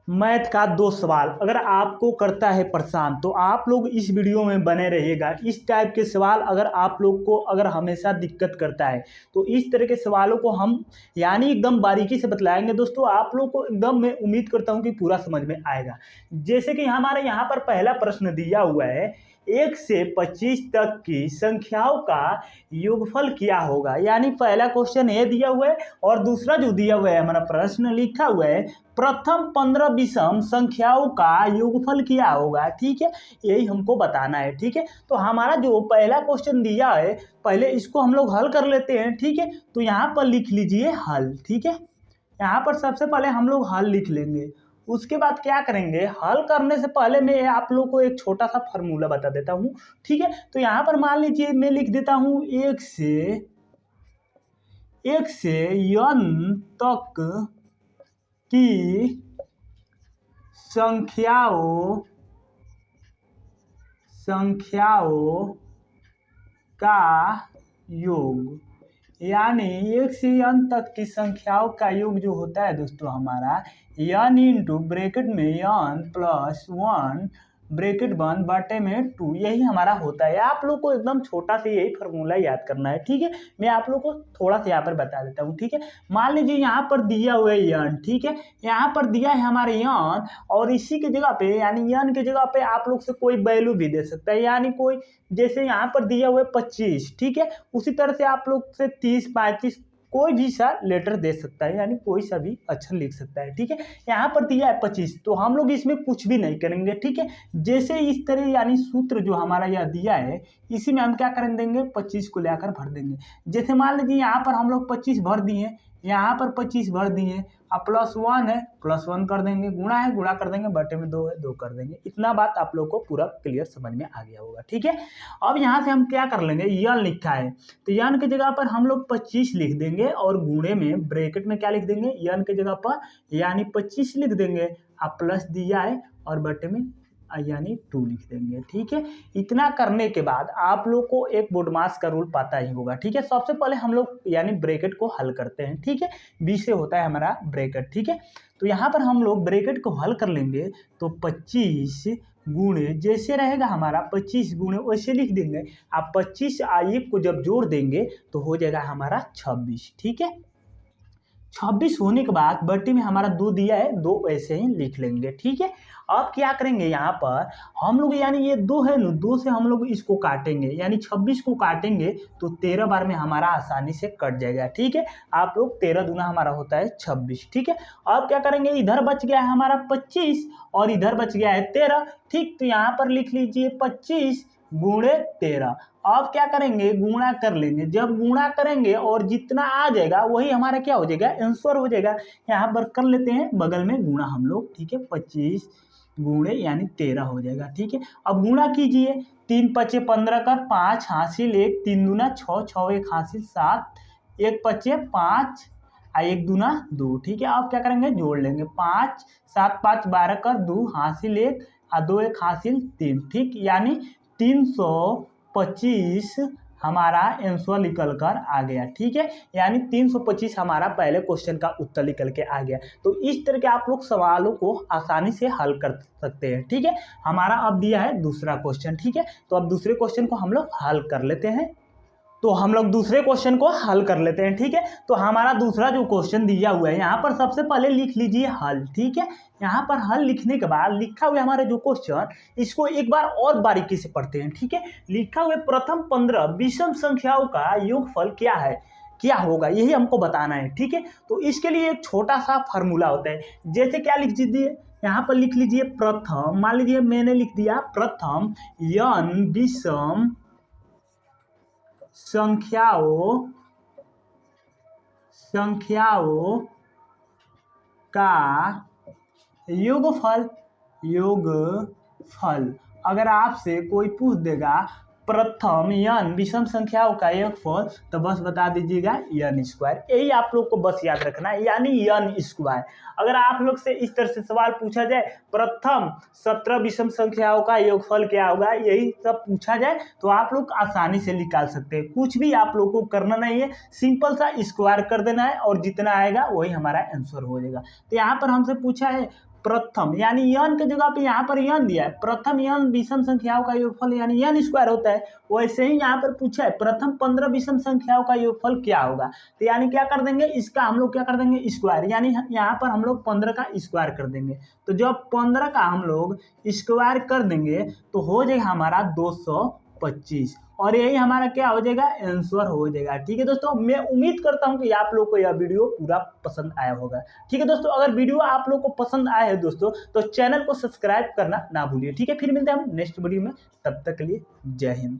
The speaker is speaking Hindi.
मैथ का 2 सवाल अगर आपको करता है परेशान तो आप लोग इस वीडियो में बने रहिएगा। इस टाइप के सवाल अगर आप लोग को अगर हमेशा दिक्कत करता है तो इस तरह के सवालों को हम यानी एकदम बारीकी से बतलाएंगे। दोस्तों आप लोग को एकदम मैं उम्मीद करता हूं कि पूरा समझ में आएगा। जैसे कि हमारे यहाँ पर पहला प्रश्न दिया हुआ है 1 से 25 तक की संख्याओं का योगफल क्या होगा। यानी पहला क्वेश्चन ये दिया हुआ है और दूसरा जो दिया हुआ है हमारा प्रश्न लिखा हुआ है प्रथम 15 विषम संख्याओं का योगफल क्या होगा। ठीक है, यही हमको बताना है। ठीक है, तो हमारा जो पहला क्वेश्चन दिया है पहले इसको हम लोग हल कर लेते हैं। ठीक है, तो यहाँ पर लिख लीजिए हल। ठीक है, यहाँ पर सबसे पहले हम लोग हल लिख लेंगे। उसके बाद क्या करेंगे, हल करने से पहले मैं आप लोग को एक छोटा सा फार्मूला बता देता हूँ। ठीक है, तो यहाँ पर मान लीजिए मैं लिख देता हूँ 1 से n तक की संख्याओं का योग। यानी 1 से n तक की संख्याओं का योग जो होता है दोस्तों हमारा n इंटू ब्रैकेट में n प्लस 1 ब्रैकेट 1 बटे में 2 यही हमारा होता है। आप लोग को एकदम छोटा सा यही फार्मूला याद करना है। ठीक है, मैं आप लोग को थोड़ा सा यहाँ पर बता देता हूँ। ठीक है, मान लीजिए यहाँ पर दिया हुआ है n। ठीक है, यहाँ पर दिया है हमारे n और इसी की जगह पे यानी n की जगह पे आप लोग से कोई वैल्यू भी दे सकता है। यानी कोई जैसे यहाँ पर दिया हुआ है 25। ठीक है, उसी तरह से आप लोग से 30 35 कोई भी सा लेटर दे सकता है, यानी कोई सा भी अक्षर लिख सकता है। ठीक है, यहाँ पर दिया है 25 तो हम लोग इसमें कुछ भी नहीं करेंगे। ठीक है, जैसे इस तरह यानी सूत्र जो हमारा यह दिया है इसी में हम क्या कर देंगे 25 को लेकर भर देंगे। जैसे मान लीजिए यहाँ पर हम लोग 25 भर दिए, यहाँ पर 25 भर दिए, अब प्लस 1 है प्लस 1 कर देंगे, गुणा है गुणा कर देंगे, बटे में 2 है 2 कर देंगे। इतना बात आप लोग को पूरा क्लियर समझ में आ गया होगा। ठीक है, अब यहाँ से हम क्या कर लेंगे, n लिखा है तो n की जगह पर हम लोग 25 लिख देंगे और गुणे में ब्रैकेट में क्या लिख देंगे n की जगह पर यानी 25 लिख देंगे, अब प्लस दिया है और बटे में यानी 2 लिख देंगे। ठीक है, इतना करने के बाद आप लोग को एक बोडमास का रूल पता ही होगा। ठीक है, सबसे पहले हम लोग यानी ब्रैकेट को हल करते हैं। ठीक है, b से होता है हमारा ब्रैकेट। ठीक है, तो यहाँ पर हम लोग ब्रैकेट को हल कर लेंगे तो 25 गुणे जैसे रहेगा हमारा 25 गुणे वैसे लिख देंगे। आप 25 1 को जब जोड़ देंगे तो हो जाएगा हमारा 26। ठीक है, 26 होने के बाद बटे में हमारा 2 दिया है 2 ऐसे ही लिख लेंगे। ठीक है, अब क्या करेंगे यहाँ पर हम लोग यानी ये 2 है ना 2 से हम लोग इसको काटेंगे यानी 26 को काटेंगे तो 13 बार में हमारा आसानी से कट जाएगा। ठीक है, आप लोग 13 दूना हमारा होता है 26। ठीक है, अब क्या करेंगे इधर बच गया है हमारा 25 और इधर बच गया है 13। ठीक, तो यहाँ पर लिख लीजिए 25 गुणे 13। अब क्या करेंगे गुणा कर लेंगे, जब गुणा करेंगे और जितना आ जाएगा वही हमारा क्या हो जाएगा आंसर हो जाएगा। यहाँ पर कर लेते हैं बगल में गुणा हम लोग। ठीक है, 25 गुणे यानी 13 हो जाएगा। ठीक है, अब गुणा कीजिए 3 पचे 15 कर 5 हासिल 1 3 दूना 6 6 1 हासिल 7 1 पचे 5 1 दूना 2। ठीक है, अब क्या करेंगे जोड़ लेंगे 5 7 5 12 कर 2 हासिल 1 2 1 हासिल 3। ठीक, यानी 325 हमारा आंसर निकल कर आ गया। ठीक है, यानी 325 हमारा पहले क्वेश्चन का उत्तर निकल के आ गया। तो इस तरह के आप लोग सवालों को आसानी से हल कर सकते हैं। ठीक है, हमारा अब दिया है दूसरा क्वेश्चन। ठीक है, तो अब दूसरे क्वेश्चन को हम लोग हल कर लेते हैं। तो हम लोग दूसरे क्वेश्चन को हल कर लेते हैं। ठीक है, तो हमारा दूसरा जो क्वेश्चन दिया हुआ है यहाँ पर सबसे पहले लिख लीजिए हल। ठीक है, यहाँ पर हल लिखने के बाद लिखा हुआ हमारे जो क्वेश्चन इसको एक बार और बारीकी से पढ़ते हैं। ठीक है, लिखा हुआ प्रथम 15 विषम संख्याओं का योगफल क्या है क्या होगा यही हमको बताना है। ठीक है, तो इसके लिए एक छोटा सा फार्मूला होता है। जैसे क्या लिख दीजिए यहाँ पर लिख लीजिए प्रथम, मान लीजिए मैंने लिख दिया प्रथम n विषम संख्याओं का योगफल। अगर आपसे कोई पूछ देगा प्रथम n विषम संख्याओं का योगफल तो बस बता दीजिएगा n स्क्वायर। यही आप लोग को बस याद रखना है यानी n स्क्वायर। अगर आप लोग से इस तरह से सवाल पूछा जाए प्रथम 17 विषम संख्याओं का योगफल क्या होगा यही सब पूछा जाए तो आप लोग आसानी से निकाल सकते हैं। कुछ भी आप लोग को करना नहीं है, सिंपल सा स्क्वायर कर देना है और जितना आएगा वही हमारा आंसर हो जाएगा। तो यहाँ पर हमसे पूछा है प्रथम यानी n के जगह पे यहाँ पर n दिया है, प्रथम n विषम संख्याओं का योगफल यानी n स्क्वायर होता है। वैसे ही यहाँ पर पूछा है प्रथम 15 विषम संख्याओं का योगफल क्या होगा, तो यानी क्या कर देंगे, इसका हम लोग क्या कर देंगे स्क्वायर, यानी यहाँ पर हम लोग 15 का स्क्वायर कर देंगे। तो जब 15 का हम लोग स्क्वायर कर देंगे तो हो जाएगा हमारा 225, और यही हमारा क्या हो जाएगा, आंसर हो जाएगा। ठीक है दोस्तों, मैं उम्मीद करता हूं कि आप लोग को यह वीडियो पूरा पसंद आया होगा। ठीक है दोस्तों, अगर वीडियो आप लोग को पसंद आया है दोस्तों तो चैनल को सब्सक्राइब करना ना भूलिए। ठीक है, फिर मिलते हैं हम नेक्स्ट वीडियो में, तब तक के लिए जय हिंद।